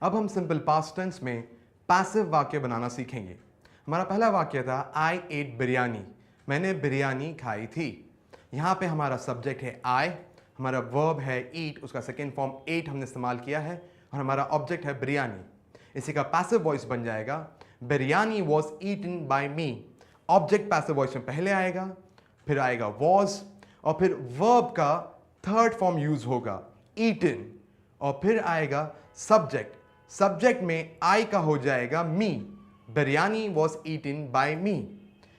अब हम simple past tense में पैसिव वाक्य बनाना सीखेंगे। हमारा पहला वाक्य था आई एट बिरयानी, मैंने बिरयानी खाई थी। यहाँ पे हमारा सब्जेक्ट है आई, हमारा वर्ब है ईट, उसका सेकेंड फॉर्म एट हमने इस्तेमाल किया है और हमारा ऑब्जेक्ट है बिरयानी। इसी का पैसिव वॉइस बन जाएगा biryani was eaten by me. Object passive voice में पहले आएगा, फिर आएगा वॉज और फिर वर्ब का थर्ड फॉर्म यूज होगा ईटन और फिर आएगा सब्जेक्ट। सब्जेक्ट में आई का हो जाएगा me, biryani was eaten by me.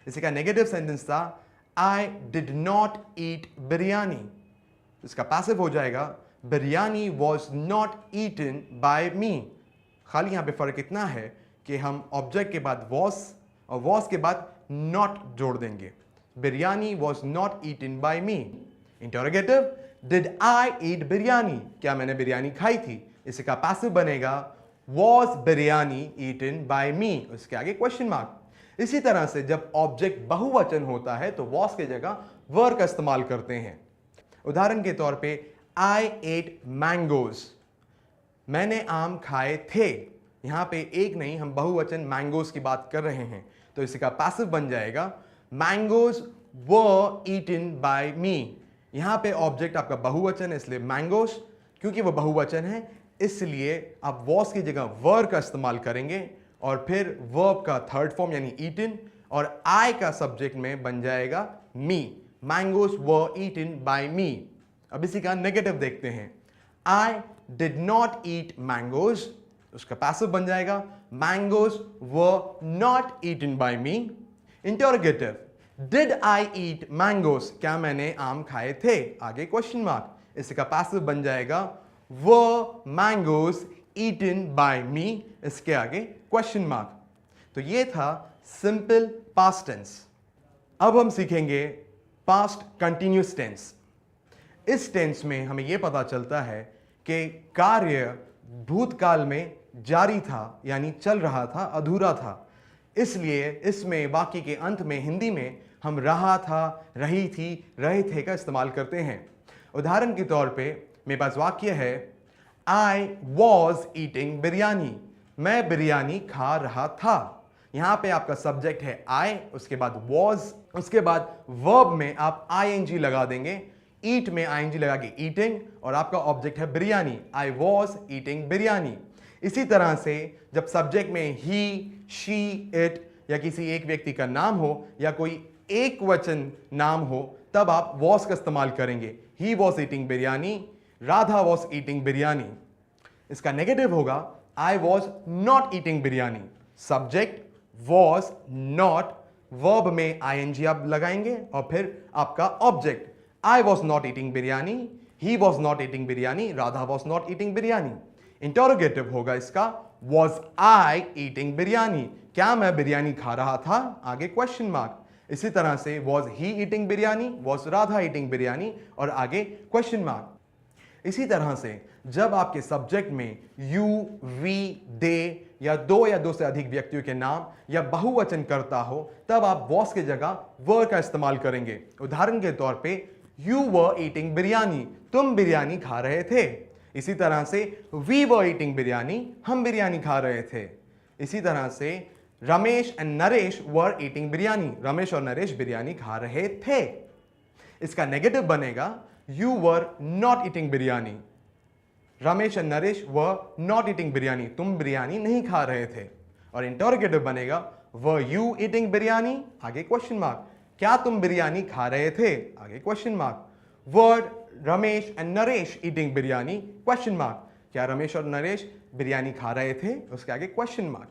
इसी का नेगेटिव सेंटेंस था I did not eat biryani. इसका पैसिव हो जाएगा biryani was not eaten by me. खाली यहां पे फर्क इतना है कि हम ऑब्जेक्ट के बाद वॉज और वॉज के बाद नॉट जोड़ देंगे। Biryani was not eaten by me. Interrogative, did I eat biryani, क्या मैंने बिरयानी खाई थी। इसी का पैसिव बनेगा was biryani eaten by me, उसके आगे क्वेश्चन मार्क। इसी तरह से जब ऑब्जेक्ट बहुवचन होता है तो वॉज की जगह वर का इस्तेमाल करते हैं। उदाहरण के तौर पे आई एट मैंगोज, मैंने आम खाए थे। यहां पे एक नहीं, हम बहुवचन मैंगोज की बात कर रहे हैं तो इसी का पैसिव बन जाएगा मैंगोज वर ईटन बाय मी। यहां पे ऑब्जेक्ट आपका बहुवचन है इसलिए मैंगोज, क्योंकि वो बहुवचन है इसलिए आप वॉज की जगह वर का इस्तेमाल करेंगे और फिर वर्ब का थर्ड फॉर्म यानी ईटन और आई का सब्जेक्ट में बन जाएगा me. Mangoes were eaten by me. अब इसी का नेगेटिव देखते हैं, I did not eat mangoes, उसका पैसिव बन जाएगा mangoes were not eaten by me. Interrogative, did I eat mangoes, क्या मैंने आम खाए थे, आगे क्वेश्चन मार्क। इसका पैसिव बन जाएगा वर मैंगोज ईटन बाय मी, इसके आगे क्वेश्चन मार्क। तो ये था सिंपल पास्ट टेंस। अब हम सीखेंगे पास्ट कंटिन्यूअस टेंस। इस टेंस में हमें यह पता चलता है कि कार्य भूतकाल में जारी था यानी चल रहा था, अधूरा था। इसलिए इसमें वाक्य के अंत में हिंदी में हम रहा था, रही थी, रहे थे का इस्तेमाल करते हैं। उदाहरण के तौर पे मेरे पास वाक्य है आई वॉज ईटिंग बिरयानी, मैं बिरयानी खा रहा था। यहां पे आपका सब्जेक्ट है आई, उसके बाद वॉज, उसके बाद वर्ब में आप आईएनजी लगा देंगे। ईट में आईएनजी लगा के ईटिंग और आपका ऑब्जेक्ट है biryani, I was eating biryani. इसी तरह से जब सब्जेक्ट में ही, शी, इट या किसी एक व्यक्ति का नाम हो या कोई एक वचन नाम हो तब आप वॉज का इस्तेमाल करेंगे। He was eating biryani, Radha was eating biryani. इसका नेगेटिव होगा I was not eating biryani. Subject was not, verb में आईएनजी आप लगाएंगे और फिर आपका object I was not eating biryani, he was not eating biryani, Radha was not eating biryani. Interrogative होगा इसका वॉज आई ईटिंग बिरयानी, क्या मैं बिरयानी खा रहा था, आगे क्वेश्चन मार्क। इसी तरह से was he eating biryani, was Radha eating biryani और आगे क्वेश्चन मार्क। इसी तरह से जब आपके सब्जेक्ट में यू, वी, दे या दो से अधिक व्यक्तियों के नाम या बहुवचन करता हो तब आप वॉज की जगह वर का इस्तेमाल करेंगे। उदाहरण के तौर पे यू वर ईटिंग बिरयानी, तुम बिरयानी खा रहे थे। इसी तरह से वी वर ईटिंग बिरयानी, हम बिरयानी खा रहे थे। इसी तरह से Ramesh and Naresh were eating biryani, Ramesh और नरेश बिरयानी खा रहे थे। इसका नेगेटिव बनेगा you were not eating biryani, Ramesh and Naresh were not eating biryani, तुम बिरयानी नहीं खा रहे थे। और इंटरोगेटिव बनेगा वर यू ईटिंग बिरयानी, आगे क्वेश्चन मार्क, क्या तुम बिरयानी खा रहे थे, आगे question mark. Word Ramesh and Naresh eating biryani, question mark, क्या रमेश और नरेश बिरयानी खा रहे थे, उसके आगे क्वेश्चन मार्क।